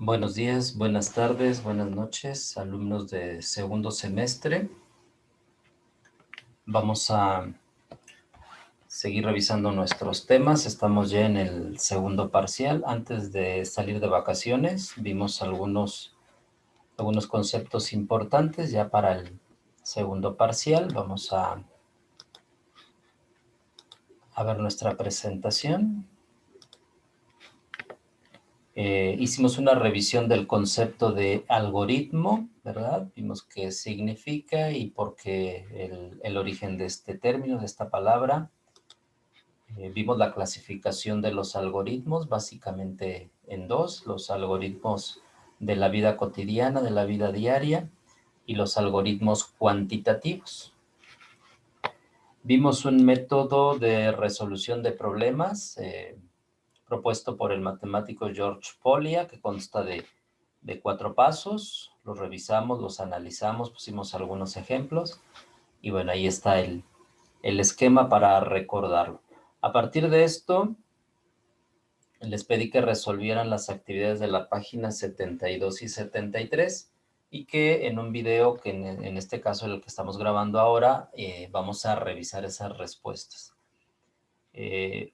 Buenos días, buenas tardes, buenas noches, alumnos de segundo semestre. Vamos a seguir revisando nuestros temas. Estamos ya en el segundo parcial. Antes de salir de vacaciones, vimos algunos conceptos importantes ya para el segundo parcial. Vamos a ver nuestra presentación. Hicimos una revisión del concepto de algoritmo, ¿verdad? Vimos qué significa y por qué el origen de este término, de esta palabra. Vimos la clasificación de los algoritmos, básicamente en dos: los algoritmos de la vida cotidiana, de la vida diaria, y los algoritmos cuantitativos. Vimos un método de resolución de problemas, propuesto por el matemático George Polya, que consta de 4 pasos. Los revisamos, los analizamos, pusimos algunos ejemplos y bueno, ahí está el esquema para recordarlo. A partir de esto, les pedí que resolvieran las actividades de la página 72 y 73 y que en un video, que en este caso el que estamos grabando ahora, vamos a revisar esas respuestas.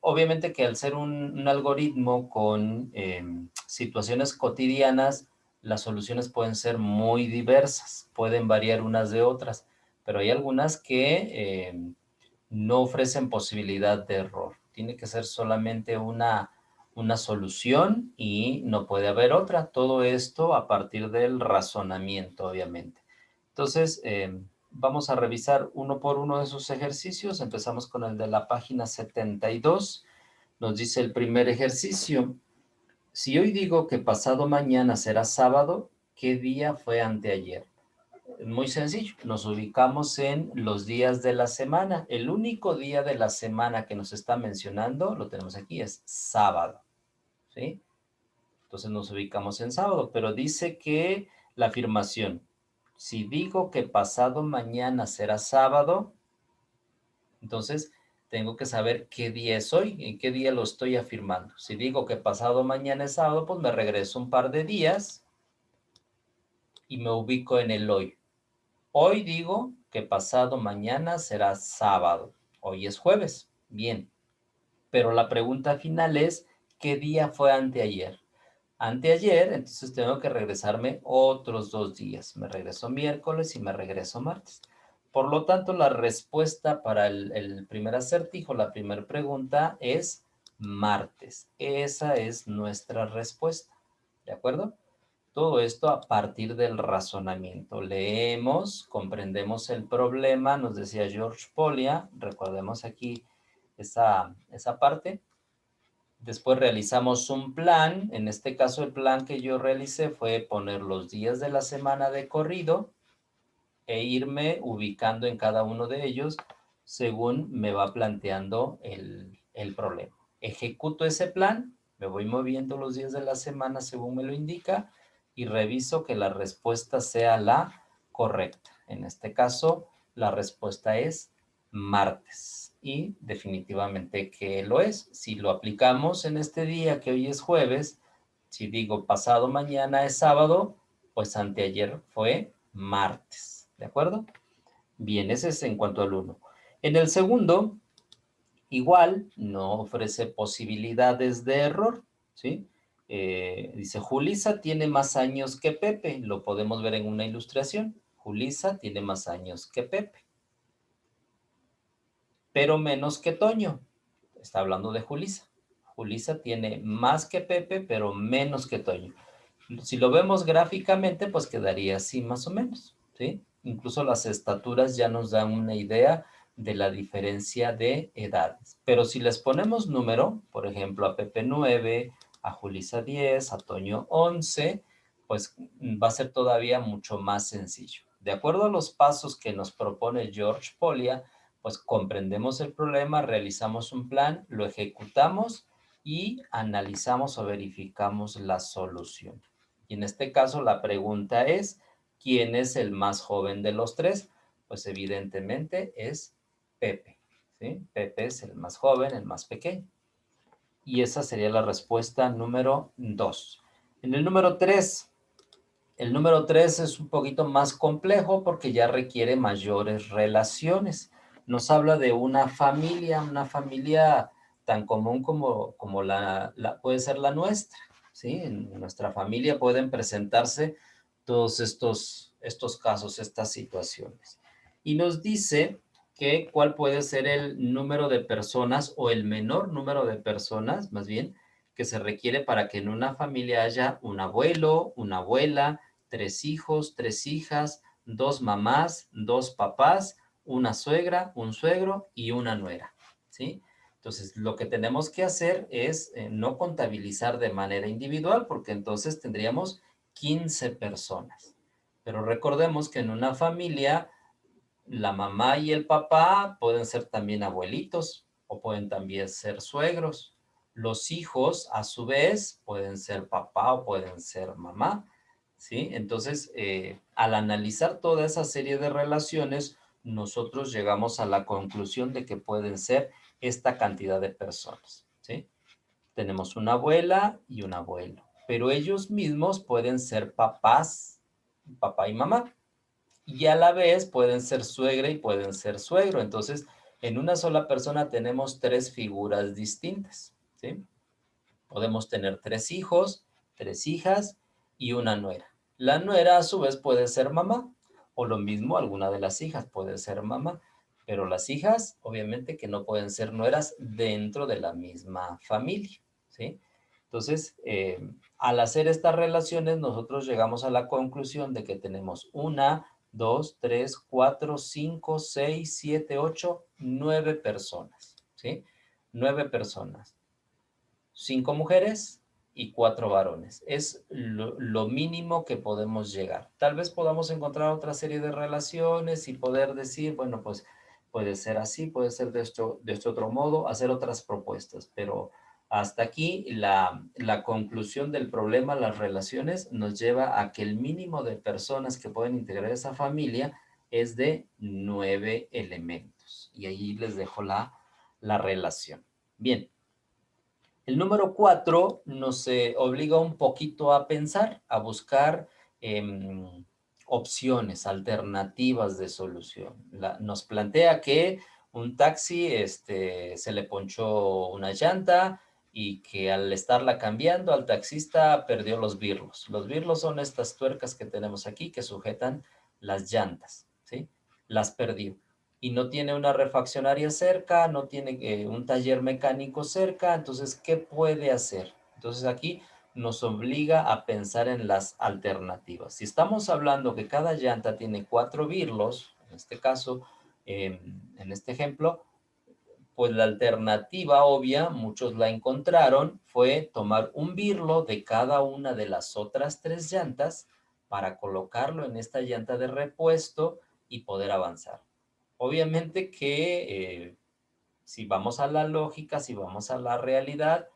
Obviamente que al ser un algoritmo con situaciones cotidianas, las soluciones pueden ser muy diversas, pueden variar unas de otras, pero hay algunas que no ofrecen posibilidad de error. Tiene que ser solamente una solución y no puede haber otra. Todo esto a partir del razonamiento, obviamente. Entonces, vamos a revisar uno por uno de esos ejercicios. Empezamos con el de la página 72. Nos dice el primer ejercicio: si hoy digo que pasado mañana será sábado, ¿qué día fue anteayer? Muy sencillo, nos ubicamos en los días de la semana. El único día de la semana que nos está mencionando, lo tenemos aquí, es sábado, ¿sí? Entonces nos ubicamos en sábado, pero dice que la afirmación: si digo que pasado mañana será sábado, entonces tengo que saber qué día es hoy, en qué día lo estoy afirmando. Si digo que pasado mañana es sábado, pues me regreso un par de días y me ubico en el hoy. Hoy digo que pasado mañana será sábado. Hoy es jueves. Bien. Pero la pregunta final es: ¿qué día fue anteayer? Anteayer, entonces tengo que regresarme otros 2 días. Me regreso miércoles y me regreso martes. Por lo tanto, la respuesta para el primer acertijo, la primera pregunta, es martes. Esa es nuestra respuesta. ¿De acuerdo? Todo esto a partir del razonamiento. Leemos, comprendemos el problema, nos decía George Polya, recordemos aquí esa parte. Después realizamos un plan. En este caso, el plan que yo realicé fue poner los días de la semana de corrido e irme ubicando en cada uno de ellos según me va planteando el problema. Ejecuto ese plan, me voy moviendo los días de la semana según me lo indica y reviso que la respuesta sea la correcta. En este caso, la respuesta es martes y definitivamente que lo es. Si lo aplicamos en este día, que hoy es jueves, si digo pasado mañana es sábado, pues anteayer fue martes. ¿De acuerdo? Bien, ese es en cuanto al uno. En el segundo, igual, no ofrece posibilidades de error, ¿sí? Dice: Julisa tiene más años que Pepe. Lo podemos ver en una ilustración. Julisa tiene más años que Pepe, pero menos que Toño. Está hablando de Julisa. Julisa tiene más que Pepe, pero menos que Toño. Si lo vemos gráficamente, pues quedaría así más o menos, ¿sí? Incluso las estaturas ya nos dan una idea de la diferencia de edades. Pero si les ponemos número, por ejemplo, a Pepe 9, a Julisa 10, a Toño 11, pues va a ser todavía mucho más sencillo. De acuerdo a los pasos que nos propone George Polya, pues comprendemos el problema, realizamos un plan, lo ejecutamos y analizamos o verificamos la solución. Y en este caso la pregunta es: ¿quién es el más joven de los tres? Pues evidentemente es Pepe, ¿sí? Pepe es el más joven, el más pequeño. Y esa sería la respuesta número 2. En el número 3, el número 3 es un poquito más complejo porque ya requiere mayores relaciones. Nos habla de una familia tan común como puede ser la nuestra, ¿sí? En nuestra familia pueden presentarse todos estos casos, estas situaciones. Y nos dice que cuál puede ser el número de personas o el menor número de personas, más bien, que se requiere para que en una familia haya un abuelo, una abuela, 3 hijos, 3 hijas, 2 mamás, 2 papás, una suegra, un suegro y una nuera, ¿sí? Entonces, lo que tenemos que hacer es no contabilizar de manera individual, porque entonces tendríamos 15 personas. Pero recordemos que en una familia, la mamá y el papá pueden ser también abuelitos o pueden también ser suegros. Los hijos, a su vez, pueden ser papá o pueden ser mamá, ¿sí? Entonces, al analizar toda esa serie de relaciones, nosotros llegamos a la conclusión de que pueden ser esta cantidad de personas, ¿sí? Tenemos una abuela y un abuelo, pero ellos mismos pueden ser papás, papá y mamá, y a la vez pueden ser suegra y pueden ser suegro. Entonces, en una sola persona tenemos 3 figuras distintas, ¿sí? Podemos tener 3 hijos, 3 hijas y una nuera. La nuera a su vez puede ser mamá, o lo mismo alguna de las hijas puede ser mamá, pero las hijas obviamente que no pueden ser nueras dentro de la misma familia, ¿sí? Entonces, al hacer estas relaciones, nosotros llegamos a la conclusión de que tenemos 1, 2, 3, 4, 5, 6, 7, 8, 9 personas, ¿sí? 9 personas. 5 mujeres y 4 varones. Es lo mínimo que podemos llegar. Tal vez podamos encontrar otra serie de relaciones y poder decir, bueno, pues puede ser así, puede ser de este otro modo, hacer otras propuestas, pero hasta aquí la conclusión del problema, las relaciones, nos lleva a que el mínimo de personas que pueden integrar esa familia es de 9 elementos. Y ahí les dejo la relación. Bien, el número 4 nos obliga un poquito a pensar, a buscar opciones, alternativas de solución. Nos plantea que un taxi se le ponchó una llanta y que al estarla cambiando al taxista perdió los birlos. Los birlos son estas tuercas que tenemos aquí que sujetan las llantas, ¿sí? Las perdió y no tiene una refaccionaria cerca, no tiene un taller mecánico cerca, entonces, ¿qué puede hacer? Entonces aquí nos obliga a pensar en las alternativas. Si estamos hablando que cada llanta tiene 4 birlos, en este caso, en este ejemplo, pues la alternativa obvia, muchos la encontraron, fue tomar un birlo de cada una de las otras 3 llantas para colocarlo en esta llanta de repuesto y poder avanzar. Obviamente que si vamos a la lógica, si vamos a la realidad,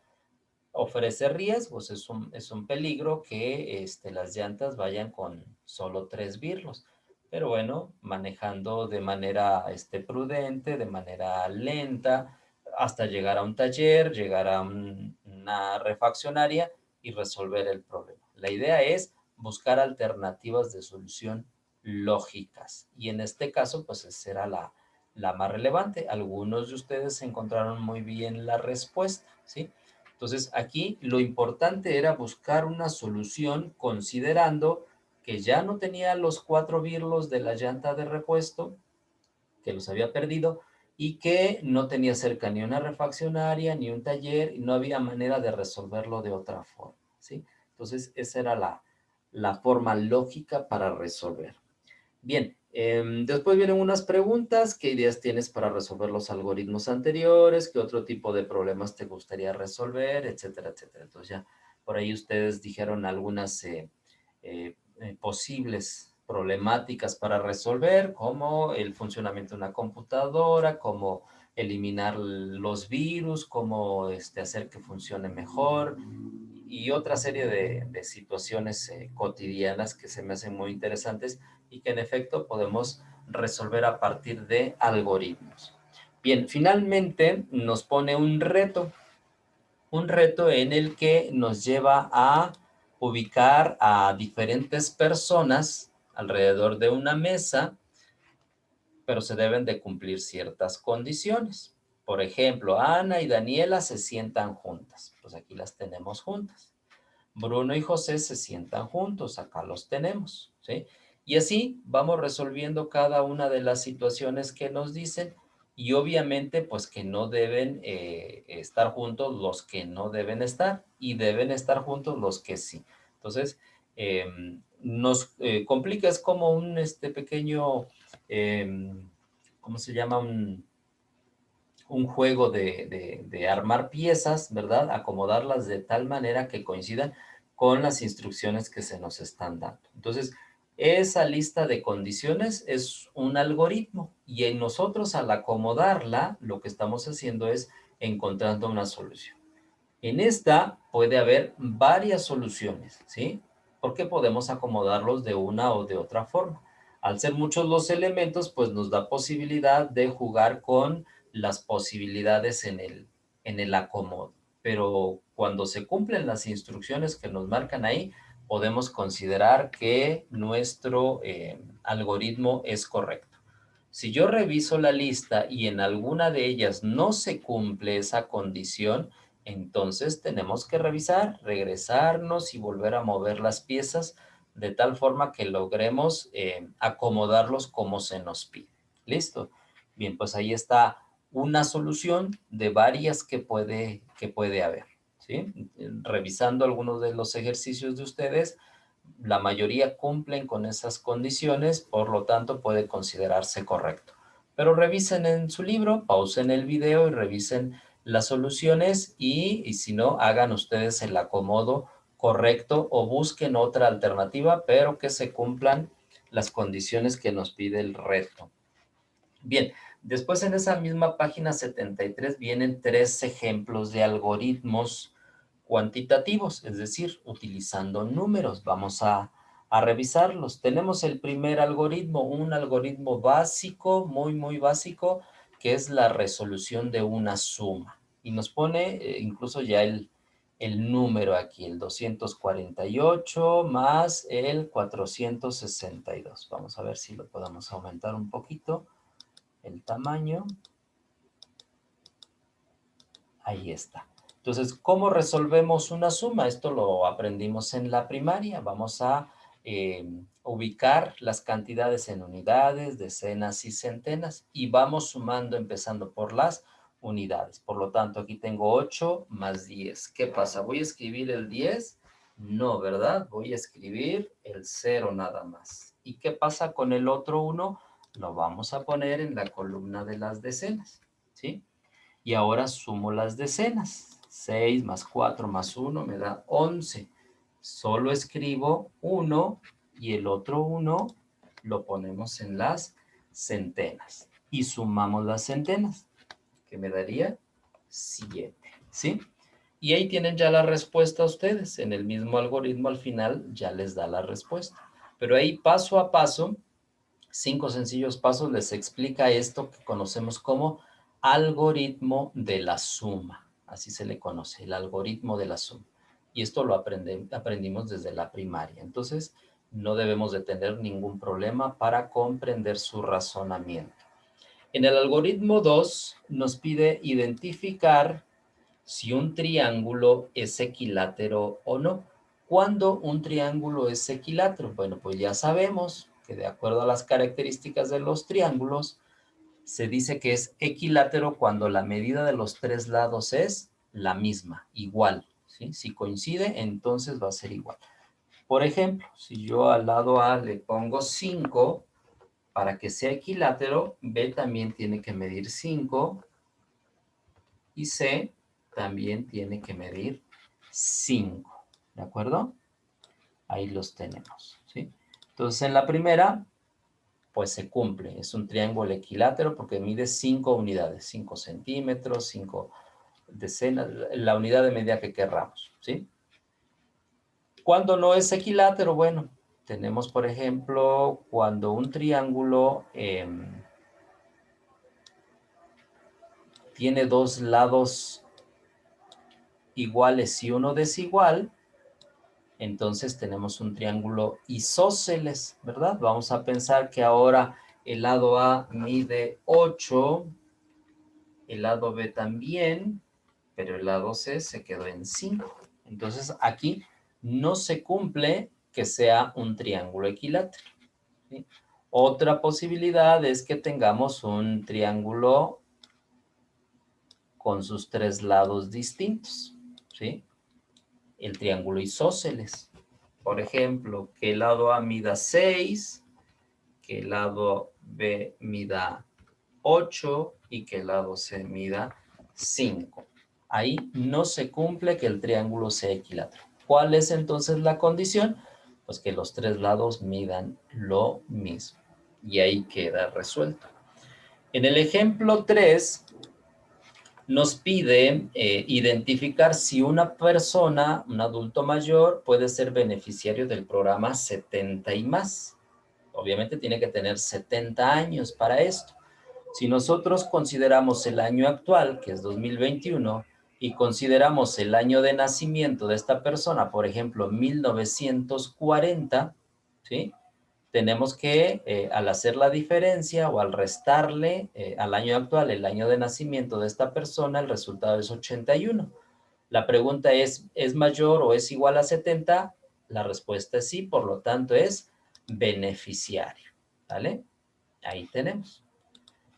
ofrece riesgos, es un peligro que las llantas vayan con solo 3 birlos. Pero bueno, manejando de manera prudente, de manera lenta, hasta llegar a un taller, llegar a una refaccionaria y resolver el problema. La idea es buscar alternativas de solución lógicas. Y en este caso, pues será la más relevante. Algunos de ustedes encontraron muy bien la respuesta, ¿sí? Entonces, aquí lo importante era buscar una solución considerando que ya no tenía los 4 birlos de la llanta de repuesto, que los había perdido, y que no tenía cerca ni una refaccionaria, ni un taller, y no había manera de resolverlo de otra forma, ¿sí? Entonces, esa era la forma lógica para resolver. Bien, después vienen unas preguntas. ¿Qué ideas tienes para resolver los algoritmos anteriores? ¿Qué otro tipo de problemas te gustaría resolver? Etcétera, etcétera. Entonces ya por ahí ustedes dijeron algunas posibles problemáticas para resolver, como el funcionamiento de una computadora, como eliminar los virus, cómo hacer que funcione mejor, y otra serie de situaciones cotidianas que se me hacen muy interesantes y que en efecto podemos resolver a partir de algoritmos. Bien, finalmente nos pone un reto en el que nos lleva a ubicar a diferentes personas alrededor de una mesa, pero se deben de cumplir ciertas condiciones. Por ejemplo, Ana y Daniela se sientan juntas. Pues aquí las tenemos juntas. Bruno y José se sientan juntos. Acá los tenemos, ¿sí? Y así vamos resolviendo cada una de las situaciones que nos dicen y obviamente pues que no deben estar juntos los que no deben estar y deben estar juntos los que sí. Entonces, nos complica, es como un pequeño, ¿cómo se llama? Un juego de armar piezas, ¿verdad? Acomodarlas de tal manera que coincidan con las instrucciones que se nos están dando. Entonces, esa lista de condiciones es un algoritmo y en nosotros al acomodarla, lo que estamos haciendo es encontrando una solución. En esta puede haber varias soluciones, ¿sí? Porque podemos acomodarlos de una o de otra forma. Al ser muchos los elementos, pues nos da posibilidad de jugar con las posibilidades en el acomodo. Pero cuando se cumplen las instrucciones que nos marcan ahí, podemos considerar que nuestro algoritmo es correcto. Si yo reviso la lista y en alguna de ellas no se cumple esa condición, entonces tenemos que revisar, regresarnos y volver a mover las piezas de tal forma que logremos acomodarlos como se nos pide. ¿Listo? Bien, pues ahí está una solución de varias que puede haber, ¿sí? Revisando algunos de los ejercicios de ustedes, la mayoría cumplen con esas condiciones, por lo tanto puede considerarse correcto. Pero revisen en su libro, pausen el video y revisen las soluciones y si no, hagan ustedes el acomodo correcto o busquen otra alternativa, pero que se cumplan las condiciones que nos pide el reto. Bien, después en esa misma página 73 vienen 3 ejemplos de algoritmos cuantitativos, es decir, utilizando números. Vamos a revisarlos. Tenemos el primer algoritmo, un algoritmo básico, muy básico, que es la resolución de una suma. Y nos pone incluso ya el número aquí, el 248 más el 462. Vamos a ver si lo podemos aumentar un poquito el tamaño. Ahí está. Entonces, ¿cómo resolvemos una suma? Esto lo aprendimos en la primaria. Vamos a ubicar las cantidades en unidades, decenas y centenas y vamos sumando empezando por las unidades. Por lo tanto, aquí tengo 8 más 10. ¿Qué pasa? ¿Voy a escribir el 10? No, ¿verdad? Voy a escribir el 0 nada más. ¿Y qué pasa con el otro 1? Lo vamos a poner en la columna de las decenas, ¿sí? Y ahora sumo las decenas. 6 más 4 más 1 me da 11. Solo escribo 1 y el otro 1 lo ponemos en las centenas. Y sumamos las centenas, que me daría 7, ¿sí? Y ahí tienen ya la respuesta ustedes. En el mismo algoritmo al final ya les da la respuesta. Pero ahí paso a paso 5 sencillos pasos les explica esto que conocemos como algoritmo de la suma. Así se le conoce, el algoritmo de la suma. Y esto lo aprendimos desde la primaria. Entonces, no debemos de tener ningún problema para comprender su razonamiento. En el algoritmo 2 nos pide identificar si un triángulo es equilátero o no. ¿Cuándo un triángulo es equilátero? Bueno, pues ya sabemos que de acuerdo a las características de los triángulos, se dice que es equilátero cuando la medida de los 3 lados es la misma, igual, ¿sí? Si coincide, entonces va a ser igual. Por ejemplo, si yo al lado A le pongo 5, para que sea equilátero, B también tiene que medir 5 y C también tiene que medir 5, ¿de acuerdo? Ahí los tenemos, ¿sí? Entonces, en la primera, pues se cumple. Es un triángulo equilátero porque mide 5 unidades, 5 centímetros, 5 decenas, la unidad de medida que querramos, ¿sí? Cuando no es equilátero, bueno, tenemos, por ejemplo, cuando un triángulo tiene 2 lados iguales y uno desigual, entonces tenemos un triángulo isósceles, ¿verdad? Vamos a pensar que ahora el lado A mide 8, el lado B también, pero el lado C se quedó en 5. Entonces aquí no se cumple que sea un triángulo equilátero, ¿sí? Otra posibilidad es que tengamos un triángulo con sus tres lados distintos, ¿sí? El triángulo isósceles. Por ejemplo, que el lado A mida 6, que el lado B mida 8 y que el lado C mida 5. Ahí no se cumple que el triángulo sea equilátero. ¿Cuál es entonces la condición? Pues que los tres lados midan lo mismo. Y ahí queda resuelto. En el ejemplo 3 nos pide identificar si una persona, un adulto mayor, puede ser beneficiario del programa 70 y más. Obviamente tiene que tener 70 años para esto. Si nosotros consideramos el año actual, que es 2021, y consideramos el año de nacimiento de esta persona, por ejemplo, 1940, ¿sí? Tenemos que, al hacer la diferencia o al restarle al año actual el año de nacimiento de esta persona, el resultado es 81. La pregunta ¿es mayor o es igual a 70? La respuesta es sí, por lo tanto es beneficiario, ¿vale? Ahí tenemos.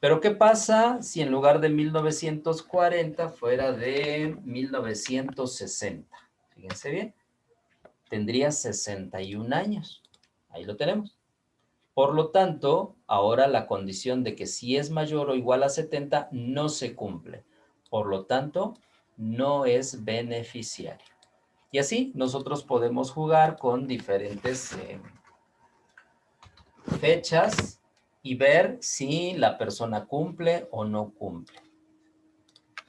Pero ¿qué pasa si en lugar de 1940 fuera de 1960? Fíjense bien, tendría 61 años. Ahí lo tenemos. Por lo tanto, ahora la condición de que si es mayor o igual a 70 no se cumple. Por lo tanto, no es beneficiario. Y así nosotros podemos jugar con diferentes fechas y ver si la persona cumple o no cumple.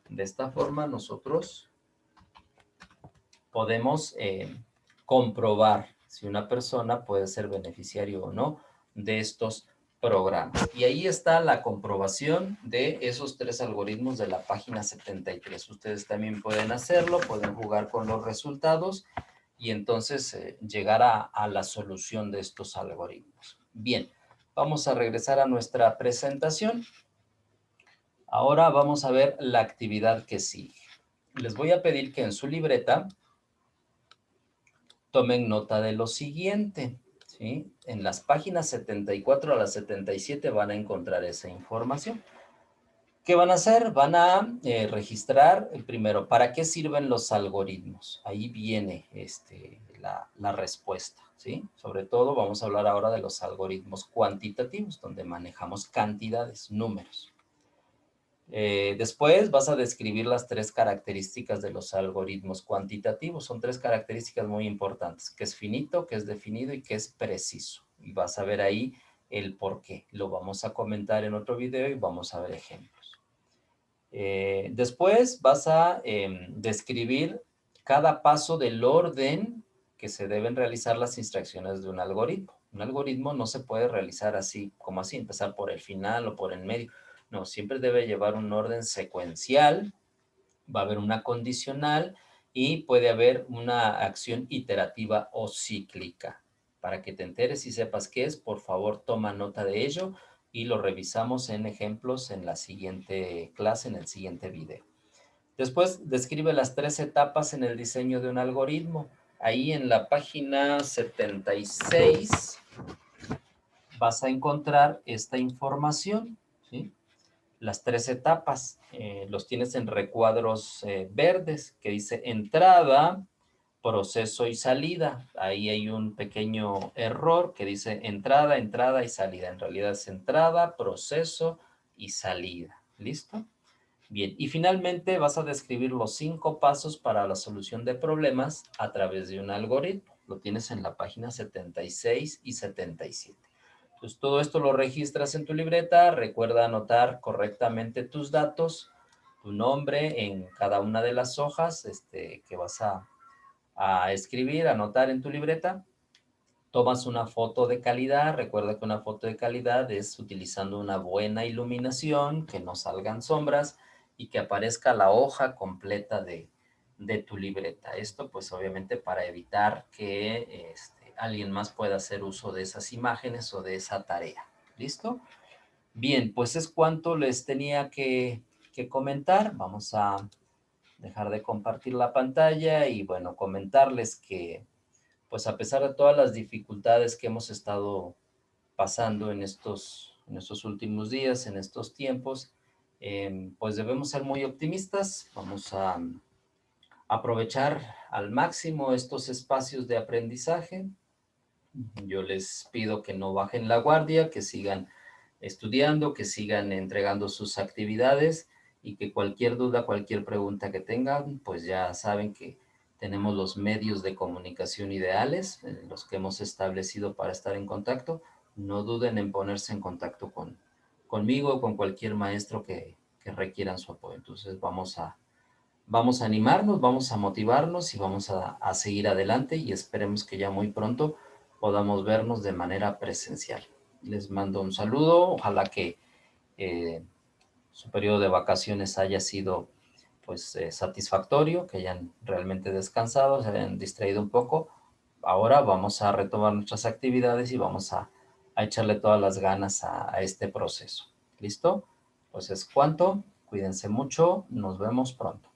De esta forma nosotros podemos comprobar si una persona puede ser beneficiario o no de estos programas. Y ahí está la comprobación de esos tres algoritmos de la página 73. Ustedes también pueden hacerlo, pueden jugar con los resultados y entonces llegar a la solución de estos algoritmos. Bien, vamos a regresar a nuestra presentación. Ahora vamos a ver la actividad que sigue. Les voy a pedir que en su libreta tomen nota de lo siguiente, ¿sí? En las páginas 74 a las 77 van a encontrar esa información. ¿Qué van a hacer? Van a registrar, primero, ¿para qué sirven los algoritmos? Ahí viene la respuesta, ¿sí? Sobre todo vamos a hablar ahora de los algoritmos cuantitativos, donde manejamos cantidades, números. Después vas a describir las tres características de los algoritmos cuantitativos. Son tres características muy importantes, que es finito, que es definido y que es preciso. Y vas a ver ahí el por qué. Lo vamos a comentar en otro video y vamos a ver ejemplos. Después vas a describir cada paso del orden que se deben realizar las instrucciones de un algoritmo. Un algoritmo no se puede realizar así, como así, empezar por el final o por el medio. No, siempre debe llevar un orden secuencial, va a haber una condicional y puede haber una acción iterativa o cíclica. Para que te enteres y sepas qué es, por favor, toma nota de ello y lo revisamos en ejemplos en la siguiente clase, en el siguiente video. Después, describe las tres etapas en el diseño de un algoritmo. Ahí en la página 76 vas a encontrar esta información, ¿sí? Las tres etapas, los tienes en recuadros verdes, que dice entrada, proceso y salida. Ahí hay un pequeño error que dice entrada, entrada y salida. En realidad es entrada, proceso y salida. ¿Listo? Bien, y finalmente vas a describir los 5 pasos para la solución de problemas a través de un algoritmo. Lo tienes en la página 76 y 77. Pues todo esto lo registras en tu libreta. Recuerda anotar correctamente tus datos, tu nombre en cada una de las hojas que vas a escribir, anotar en tu libreta. Tomas una foto de calidad. Recuerda que una foto de calidad es utilizando una buena iluminación, que no salgan sombras y que aparezca la hoja completa de tu libreta. Esto pues obviamente para evitar que alguien más pueda hacer uso de esas imágenes o de esa tarea. ¿Listo? Bien, pues es cuanto les tenía que comentar. Vamos a dejar de compartir la pantalla y bueno, comentarles que pues a pesar de todas las dificultades que hemos estado pasando en estos últimos días, en estos tiempos, pues debemos ser muy optimistas. Vamos a aprovechar al máximo estos espacios de aprendizaje. Yo les pido que no bajen la guardia, que sigan estudiando, que sigan entregando sus actividades y que cualquier duda, cualquier pregunta que tengan, pues ya saben que tenemos los medios de comunicación ideales, los que hemos establecido para estar en contacto. No duden en ponerse en contacto conmigo o con cualquier maestro que requieran su apoyo. Entonces vamos a animarnos, vamos a motivarnos y vamos a seguir adelante y esperemos que ya muy pronto podamos vernos de manera presencial. Les mando un saludo, ojalá que eh, su periodo de vacaciones haya sido pues satisfactorio, que hayan realmente descansado, se hayan distraído un poco. Ahora vamos a retomar nuestras actividades y vamos a echarle todas las ganas a este proceso. ¿Listo? Pues es cuanto, cuídense mucho, nos vemos pronto.